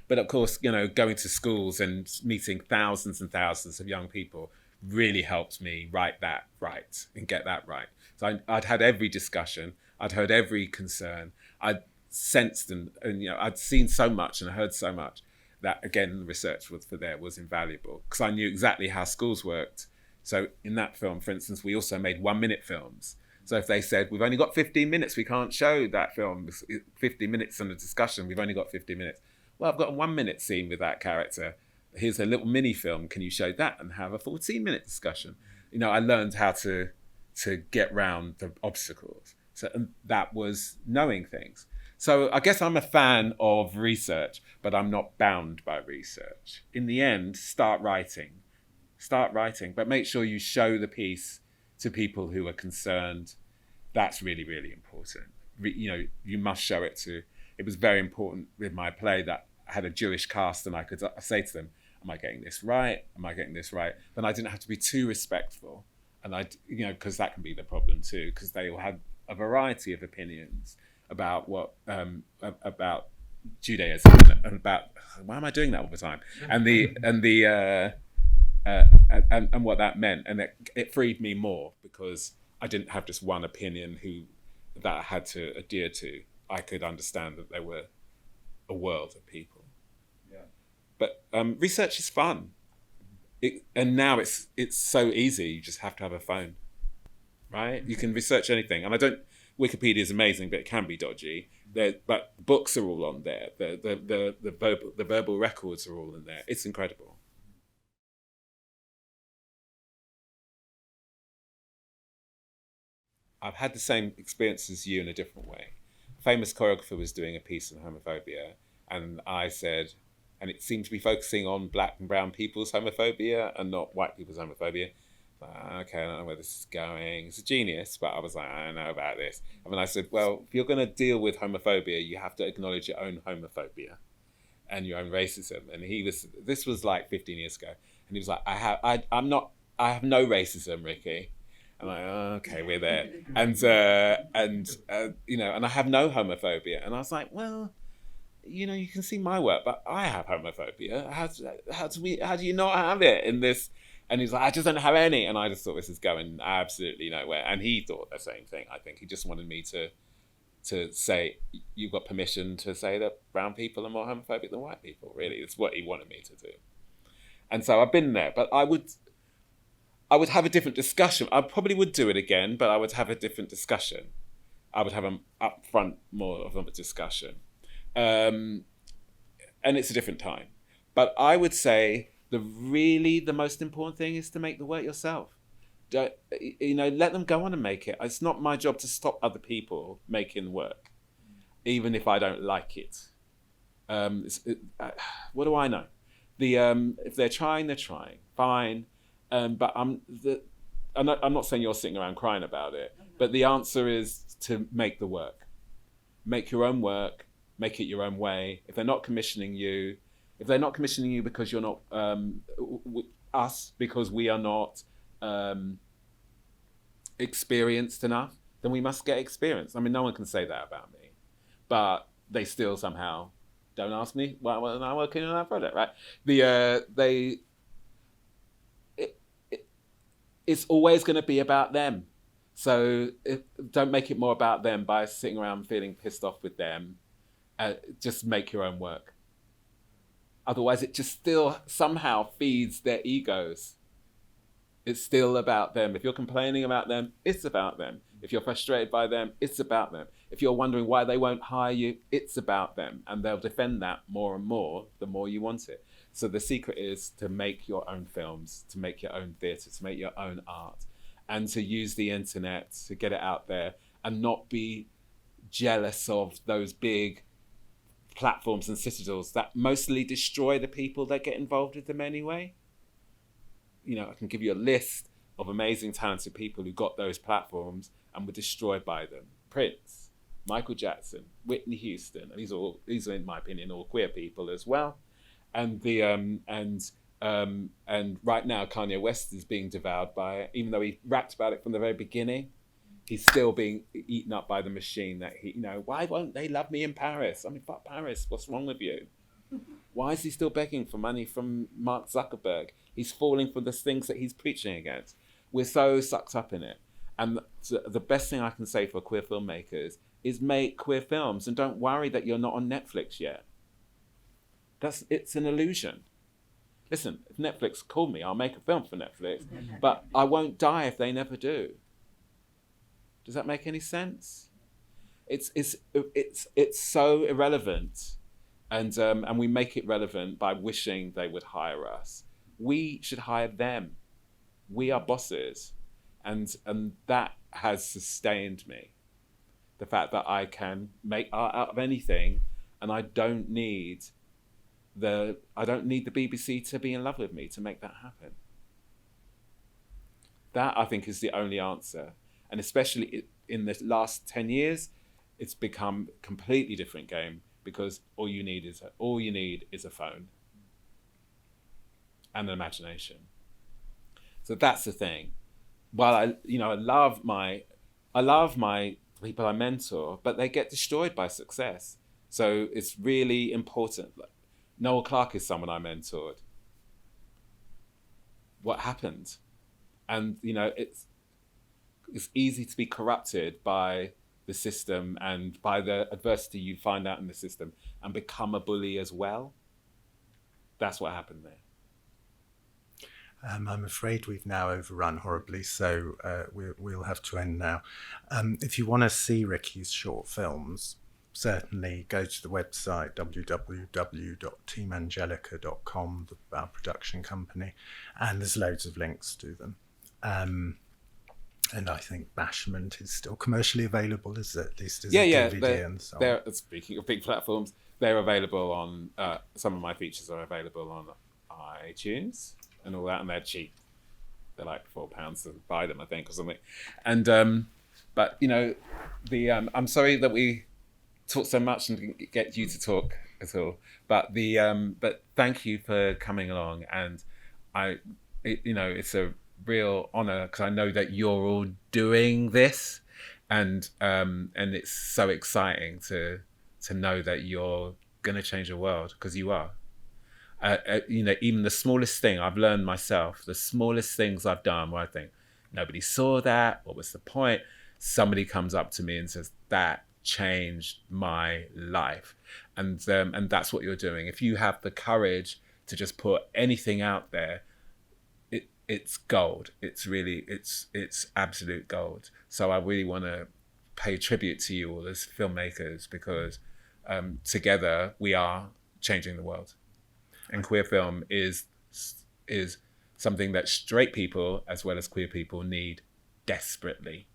But of course, going to schools and meeting thousands and thousands of young people really helped me write that right and get that right. So I'd had every discussion, I'd heard every concern, I'd sensed and I'd seen so much and heard so much that, again, the research was invaluable because I knew exactly how schools worked. So in that film, for instance, we also made 1-minute films. So if they said, we've only got 15 minutes, we can't show that film, 15 minutes on a discussion, we've only got 15 minutes. Well, I've got a 1-minute scene with that character. Here's a little mini film. Can you show that and have a 14-minute discussion? I learned how to get round the obstacles. So and that was knowing things. So I guess I'm a fan of research, but I'm not bound by research. In the end, start writing, but make sure you show the piece to people who are concerned. That's really, really important. You must show it to. It was very important with my play that I had a Jewish cast, and I could say to them, "Am I getting this right? Am I getting this right?" Then I didn't have to be too respectful, and because that can be the problem too, because they all had a variety of opinions about about Judaism and about why am I doing that all the time, and what that meant, and it freed me more because I didn't have just one opinion that I had to adhere to. I could understand that there were a world of people. Yeah. But research is fun, and now it's so easy. You just have to have a phone, right? You can research anything, and Wikipedia is amazing, but it can be dodgy. But books are all on there. The verbal records are all in there. It's incredible. I've had the same experience as you in a different way. A famous choreographer was doing a piece on homophobia, and I said, and it seemed to be focusing on black and brown people's homophobia and not white people's homophobia. Okay, I don't know where this is going. It's a genius, but I was like, I don't know about this. And then I said, well, if you're going to deal with homophobia, you have to acknowledge your own homophobia and your own racism. And this was like 15 years ago. And he was like, I have no racism, Rikki. I'm like, oh, okay, we're there. And I have no homophobia. And I was like, well, you can see my work, but I have homophobia. How do you not have it in this? And he's like, I just don't have any. And I just thought, this is going absolutely nowhere. And he thought the same thing, I think. He just wanted me to say, you've got permission to say that brown people are more homophobic than white people, really. It's what he wanted me to do. And so I've been there. But I would have a different discussion. I probably would do it again, but I would have a different discussion. I would have an upfront more of a discussion. And it's a different time. But I would say the most important thing is to make the work yourself. Let them go on and make it. It's not my job to stop other people making work, even if I don't like it. What do I know? If they're trying, they're trying. Fine. But I'm not saying you're sitting around crying about it, but the answer is to make the work. Make your own work, make it your own way. If they're not commissioning you because you're not us, because we are not experienced enough, then we must get experience. I mean, no one can say that about me, but they still somehow don't ask me when I'm working on that project, right? It's always going to be about them. So don't make it more about them by sitting around feeling pissed off with them. Just make your own work. Otherwise, it just still somehow feeds their egos. It's still about them. If you're complaining about them, it's about them. If you're frustrated by them, it's about them. If you're wondering why they won't hire you, it's about them. And they'll defend that more and more the more you want it. So the secret is to make your own films, to make your own theatre, to make your own art, and to use the internet to get it out there and not be jealous of those big platforms and citadels that mostly destroy the people that get involved with them anyway. I can give you a list of amazing, talented people who got those platforms and were destroyed by them. Prince, Michael Jackson, Whitney Houston, and these are, in my opinion, all queer people as well. And and right now Kanye West is being devoured by it, even though he rapped about it from the very beginning. He's still being eaten up by the machine that why won't they love me in Paris? I mean, fuck Paris, what's wrong with you? Why is he still begging for money from Mark Zuckerberg? He's falling for the things that he's preaching against. We're so sucked up in it. And the best thing I can say for queer filmmakers is make queer films and don't worry that you're not on Netflix yet. It's an illusion. Listen, if Netflix called me, I'll make a film for Netflix, but I won't die if they never do. Does that make any sense? It's so irrelevant, and we make it relevant by wishing they would hire us. We should hire them. We are bosses, and that has sustained me. The fact that I can make art out of anything, and I don't need the BBC to be in love with me to make that happen. That, I think, is the only answer. And especially in the last 10 years, it's become a completely different game, because all you need is a phone and an imagination. So that's the thing. While I love my people I mentor, but they get destroyed by success. So it's really important. Noel Clarke is someone I mentored. What happened? And it's easy to be corrupted by the system and by the adversity you find out in the system and become a bully as well. That's what happened there. I'm afraid we've now overrun horribly, so we'll have to end now. If you want to see Rikki's short films, certainly go to the website www.teamangelica.com, our production company, and there's loads of links to them. And I think Bashment is still commercially available, at least as a DVD and so on. Speaking of big platforms, they're available on, some of my features are available on iTunes and all that, and they're cheap. they're like £4 to buy them, I think, or something. And but you know, I'm sorry that we talked so much and didn't get you to talk at all. But but thank you for coming along, and it's a real honor because I know that you're all doing this, and it's so exciting to know that you're gonna change the world, because you are. Even the smallest thing I've learned myself, the smallest things I've done where I think nobody saw that, what was the point? Somebody comes up to me and says that changed my life, and that's what you're doing. If you have the courage to just put anything out there, it's gold. It's really it's absolute gold. So I really want to pay tribute to you all as filmmakers, because together we are changing the world. And queer film is something that straight people as well as queer people need desperately.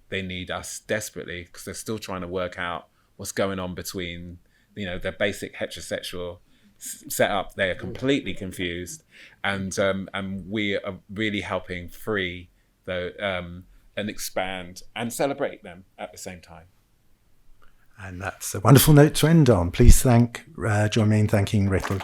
They need us desperately because they're still trying to work out what's going on between, their basic heterosexual setup. They are completely confused, and we are really helping free and expand and celebrate them at the same time. And that's a wonderful note to end on. Please join me in thanking Rikki.